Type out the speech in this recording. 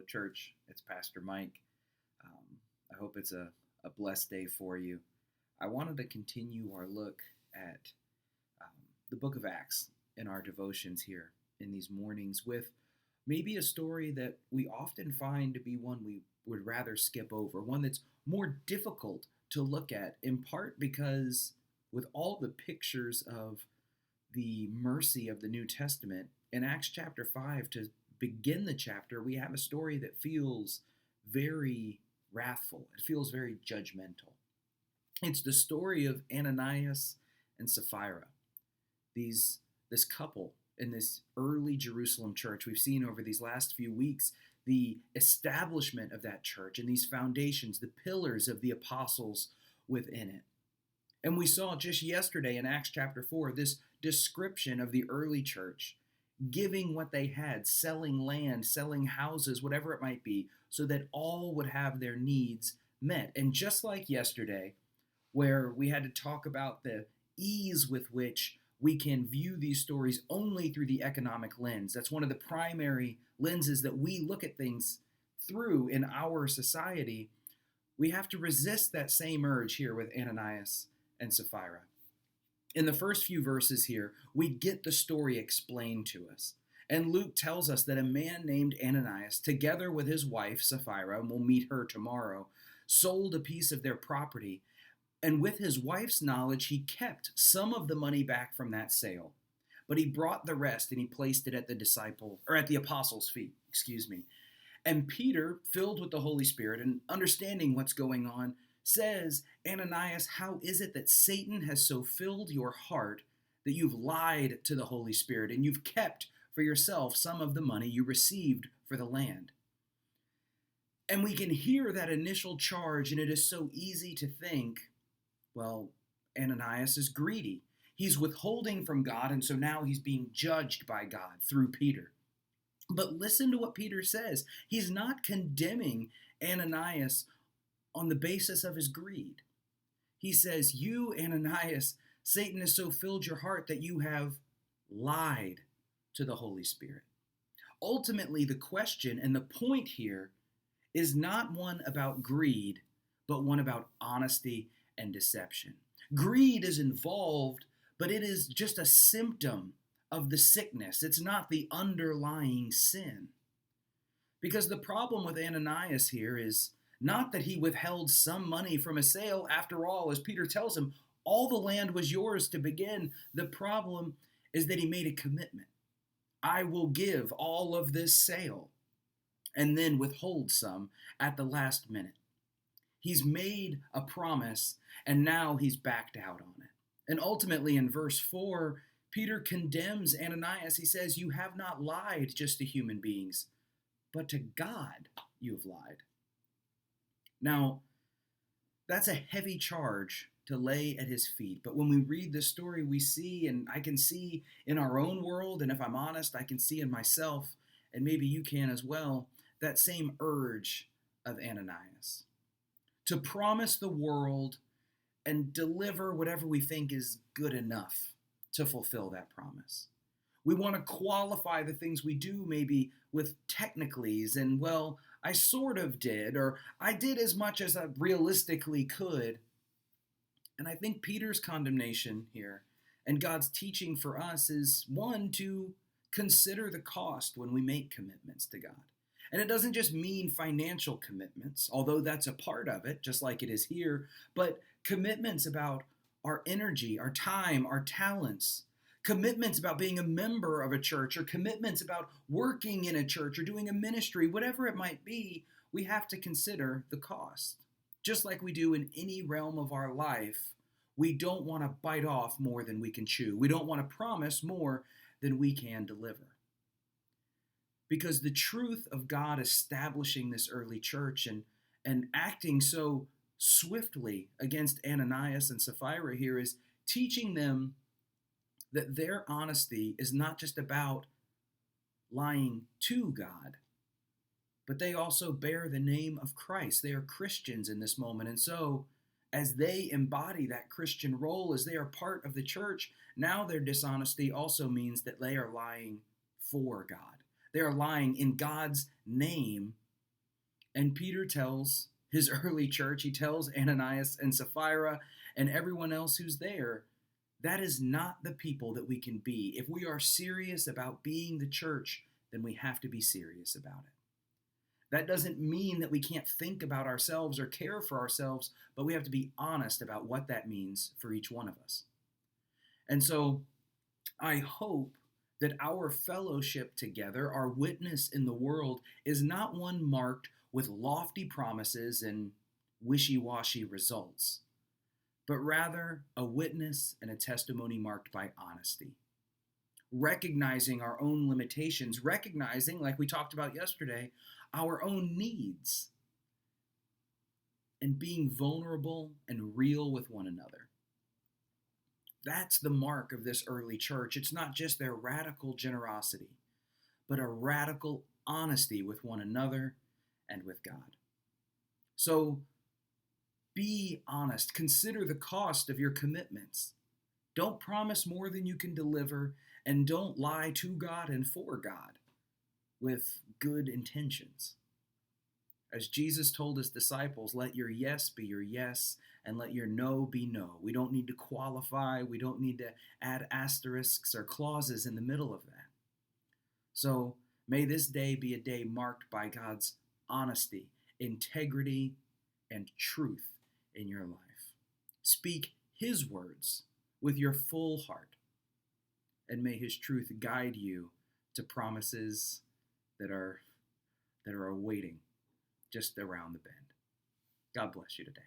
church. It's Pastor Mike. I hope it's a blessed day for you. I wanted to continue our look at um, the book of Acts in our devotions here in these mornings with maybe a story that we often find to be one we would rather skip over, one that's more difficult to look at, in part because with all the pictures of the mercy of the New Testament, in Acts chapter 5, to begin the chapter, we have a story that feels very wrathful. It feels very judgmental. It's the story of Ananias and Sapphira, this couple in this early Jerusalem church. We've seen over these last few weeks the establishment of that church and these foundations, the pillars of the apostles within it. And we saw just yesterday in Acts chapter 4 this description of the early church giving what they had, selling land, selling houses, whatever it might be, so that all would have their needs met. And just like yesterday, where we had to talk about the ease with which we can view these stories only through the economic lens. That's one of the primary lenses that we look at things through in our society. We have to resist that same urge here with Ananias and Sapphira. In the first few verses here, we get the story explained to us. And Luke tells us that a man named Ananias, together with his wife Sapphira, and we'll meet her tomorrow, sold a piece of their property. And with his wife's knowledge, he kept some of the money back from that sale. But he brought the rest and he placed it at the apostles' feet, And Peter, filled with the Holy Spirit and understanding what's going on, says, Ananias, how is it that Satan has so filled your heart that you've lied to the Holy Spirit and you've kept for yourself some of the money you received for the land? And we can hear that initial charge, and it is so easy to think, well, Ananias is greedy. He's withholding from God, and so now he's being judged by God through Peter. But listen to what Peter says. He's not condemning Ananias on the basis of his greed. He says, you, Ananias, Satan has so filled your heart that you have lied to the Holy Spirit. Ultimately, the question and the point here is not one about greed, but one about honesty and deception. Greed is involved, but it is just a symptom of the sickness. It's not the underlying sin. Because the problem with Ananias here is not that he withheld some money from a sale. After all, as Peter tells him, all the land was yours to begin. The problem is that he made a commitment. I will give all of this sale and then withhold some at the last minute. He's made a promise, and now he's backed out on it. And ultimately, in verse 4, Peter condemns Ananias. He says, you have not lied just to human beings, but to God you have lied. Now, that's a heavy charge to lay at his feet. But when we read this story, we see, and I can see in our own world, and if I'm honest, I can see in myself, and maybe you can as well, that same urge of Ananias. To promise the world and deliver whatever we think is good enough to fulfill that promise. We want to qualify the things we do maybe with technicalities and, well, I sort of did, or I did as much as I realistically could. And I think Peter's condemnation here and God's teaching for us is, one, to consider the cost when we make commitments to God. And it doesn't just mean financial commitments, although that's a part of it, just like it is here, but commitments about our energy, our time, our talents, commitments about being a member of a church, or commitments about working in a church or doing a ministry, whatever it might be, we have to consider the cost. Just like we do in any realm of our life, we don't want to bite off more than we can chew. We don't want to promise more than we can deliver. Because the truth of God establishing this early church and acting so swiftly against Ananias and Sapphira here is teaching them that their honesty is not just about lying to God, but they also bear the name of Christ. They are Christians in this moment. And so as they embody that Christian role, as they are part of the church, now their dishonesty also means that they are lying for God. They are lying in God's name And Peter tells his early church, he tells Ananias and Sapphira and everyone else who's there, that is not the people that we can be. If we are serious about being the church, then we have to be serious about it. That doesn't mean that we can't think about ourselves or care for ourselves, but we have to be honest about what that means for each one of us. And so I hope that our fellowship together, our witness in the world, is not one marked with lofty promises and wishy washy results, but rather a witness and a testimony marked by honesty. Recognizing our own limitations, recognizing, like we talked about yesterday, our own needs, and being vulnerable and real with one another. That's the mark of this early church. It's not just their radical generosity, but a radical honesty with one another and with God. So be honest. Consider the cost of your commitments. Don't promise more than you can deliver, and don't lie to God and for God with good intentions. As Jesus told his disciples, let your yes be your yes and let your no be no. We don't need to qualify. We don't need to add asterisks or clauses in the middle of that. So may this day be a day marked by God's honesty, integrity, and truth in your life. Speak his words with your full heart, and may his truth guide you to promises that are awaiting just around the bend. God bless you today.